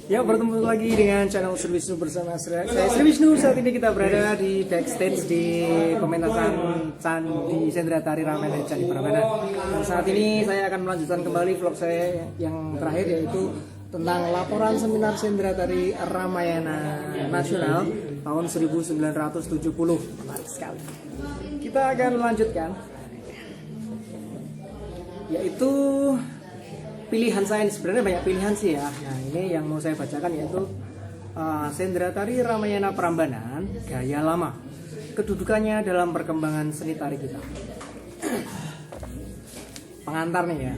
Ya, bertemu lagi dengan channel Sri Wisnu bersama saya Sri Wisnu. Saat ini kita berada di backstage di pementasan Candi Sendratari Ramayana Candi Prambanan. Dan saat ini saya akan melanjutkan kembali vlog saya yang terakhir, yaitu tentang laporan seminar Sendratari Ramayana Nasional tahun 1970. Menarik sekali. Kita akan melanjutkan, yaitu pilihan saya. Sebenarnya banyak pilihan sih ya. Nah, ini yang mau saya bacakan yaitu Sendratari Ramayana Prambanan gaya lama, kedudukannya dalam perkembangan seni tari kita. Pengantar nih ya.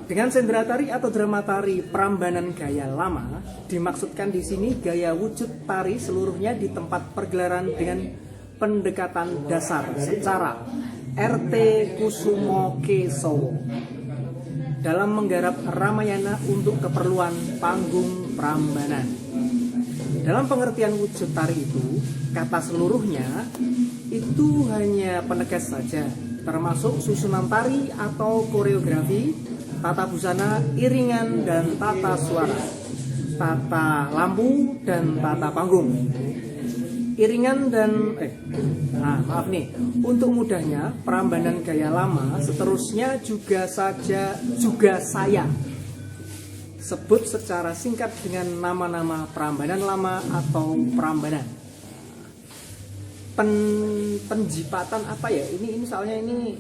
Dengan Sendratari atau drama tari Prambanan gaya lama, dimaksudkan di sini gaya wujud tari seluruhnya di tempat pergelaran dengan pendekatan dasar secara RT Kusumo Kesowo dalam menggarap Ramayana untuk keperluan panggung Prambanan. Dalam pengertian wujud tari itu, kata seluruhnya itu hanya penegas saja, termasuk susunan tari atau koreografi, tata busana, iringan dan tata suara, tata lampu dan tata panggung. Iringan dan maaf nih, untuk mudahnya Prambanan gaya lama seterusnya juga saya sebut secara singkat dengan nama-nama Prambanan lama atau Prambanan. Penjipatan apa ya? Ini soalnya ini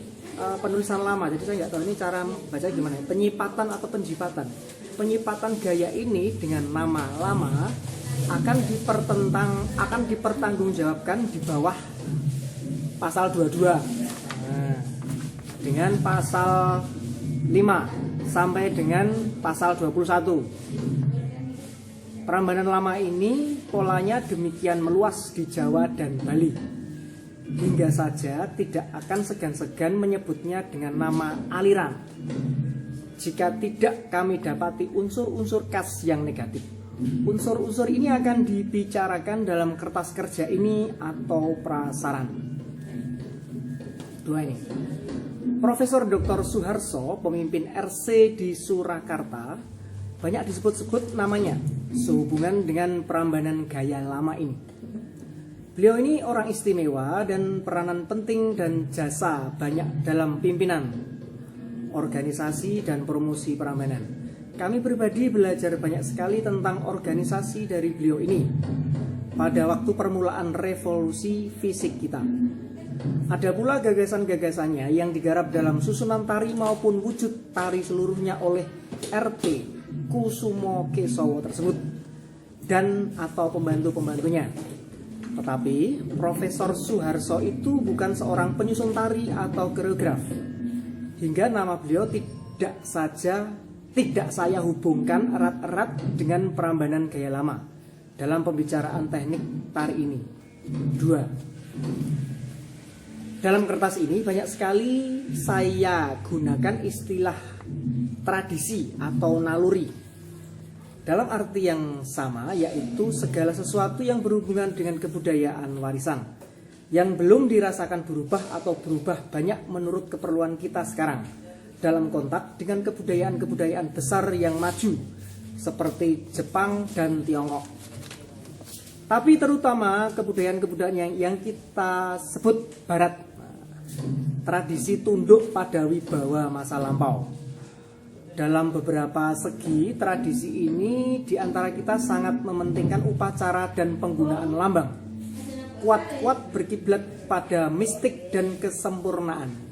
penulisan lama, jadi saya nggak tahu ini cara baca gimana. Penyipatan atau penjipatan. Penyipatan gaya ini dengan nama lama akan dipertanggungjawabkan di bawah pasal 22 dengan pasal 5 sampai dengan pasal 21. Prambanan lama ini polanya demikian meluas di Jawa dan Bali, hingga saja tidak akan segan-segan menyebutnya dengan nama aliran jika tidak kami dapati unsur-unsur khas yang negatif. Unsur-unsur ini akan dibicarakan dalam kertas kerja ini atau prasaran. Dua ini. Profesor Dr. Suharso, pemimpin RC di Surakarta, banyak disebut-sebut namanya sehubungan dengan Prambanan gaya lama ini. Beliau ini orang istimewa dan peranan penting dan jasa banyak dalam pimpinan, organisasi dan promosi Prambanan. Kami pribadi belajar banyak sekali tentang organisasi dari beliau ini pada waktu permulaan revolusi fisik kita. Ada pula gagasan-gagasannya yang digarap dalam susunan tari maupun wujud tari seluruhnya oleh RT Kusumo Kesowo tersebut dan atau pembantu-pembantunya. Tetapi Profesor Suharso itu bukan seorang penyusun tari atau koreograf, hingga nama beliau tidak saya hubungkan erat-erat dengan Prambanan gaya lama dalam pembicaraan teknik tari ini. 2. Dalam kertas ini banyak sekali saya gunakan istilah tradisi atau naluri dalam arti yang sama, yaitu segala sesuatu yang berhubungan dengan kebudayaan warisan yang belum dirasakan berubah atau berubah banyak menurut keperluan kita sekarang dalam kontak dengan kebudayaan-kebudayaan besar yang maju seperti Jepang dan Tiongkok. Tapi terutama kebudayaan-kebudayaan yang kita sebut Barat, tradisi tunduk pada wibawa masa lampau. Dalam beberapa segi, tradisi ini diantara kita sangat mementingkan upacara dan penggunaan lambang, kuat-kuat berkiblat pada mistik dan kesempurnaan.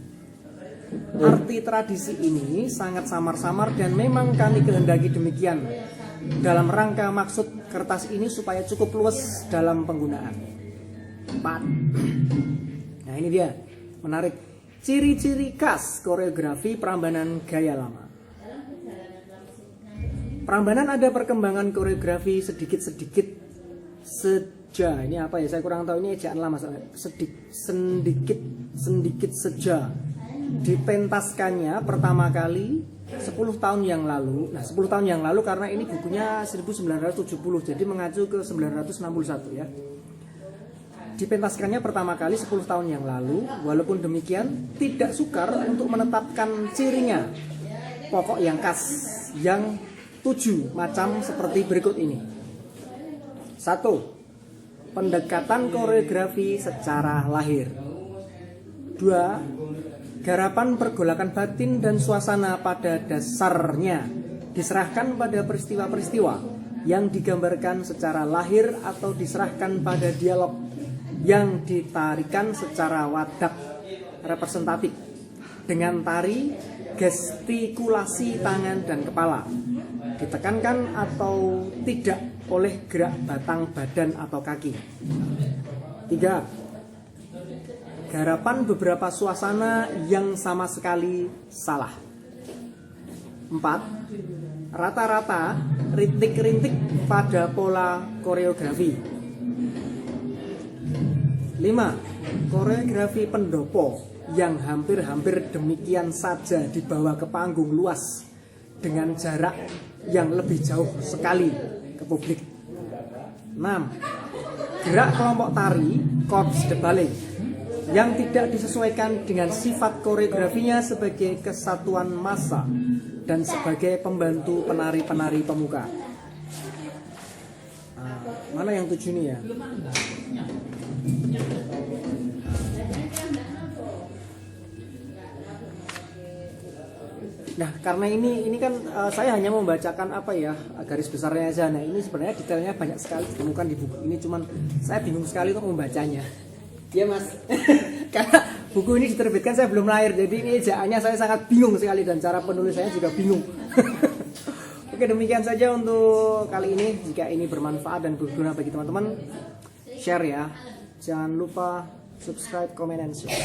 Arti tradisi ini sangat samar-samar dan memang kami kehendaki demikian dalam rangka maksud kertas ini supaya cukup luas dalam penggunaan. 4. Nah, ini dia, menarik. Ciri-ciri khas koreografi Prambanan gaya lama. Prambanan ada perkembangan koreografi sedikit-sedikit seja. Ini apa ya? Saya kurang tahu, ini ejaan lama. Sendikit seja. Dipentaskannya pertama kali 10 tahun yang lalu. Nah, 10 tahun yang lalu karena ini bukunya 1970, jadi mengacu ke 961 ya. Dipentaskannya pertama kali 10 tahun yang lalu. Walaupun demikian tidak sukar untuk menetapkan cirinya, pokok yang khas, yang 7 macam seperti berikut ini. 1. Pendekatan koreografi secara lahir. 2. Garapan pergolakan batin dan suasana pada dasarnya diserahkan pada peristiwa-peristiwa yang digambarkan secara lahir atau diserahkan pada dialog yang ditarikan secara wadak representatif dengan tari, gestikulasi tangan dan kepala, ditekankan atau tidak oleh gerak batang badan atau kaki. 3. Garapan beberapa suasana yang sama sekali salah. 4. Rata-rata rintik-rintik pada pola koreografi. 5. Koreografi pendopo yang hampir-hampir demikian saja dibawa ke panggung luas dengan jarak yang lebih jauh sekali ke publik. 6. Gerak kelompok tari corps de ballet yang tidak disesuaikan dengan sifat koreografinya sebagai kesatuan massa dan sebagai pembantu penari-penari pemuka. Mana yang 7 ini ya? Nah, karena ini kan saya hanya membacakan apa ya, garis besarnya aja. Nah, ini sebenarnya detailnya banyak sekali ditemukan di buku ini, cuman saya bingung sekali untuk membacanya. Iya, Mas. Karena buku ini diterbitkan saya belum lahir, jadi ini ejaannya saya sangat bingung sekali dan cara penulisannya juga bingung. Oke, demikian saja untuk kali ini. Jika ini bermanfaat dan berguna bagi teman-teman, share ya. Jangan lupa subscribe, comment, and share.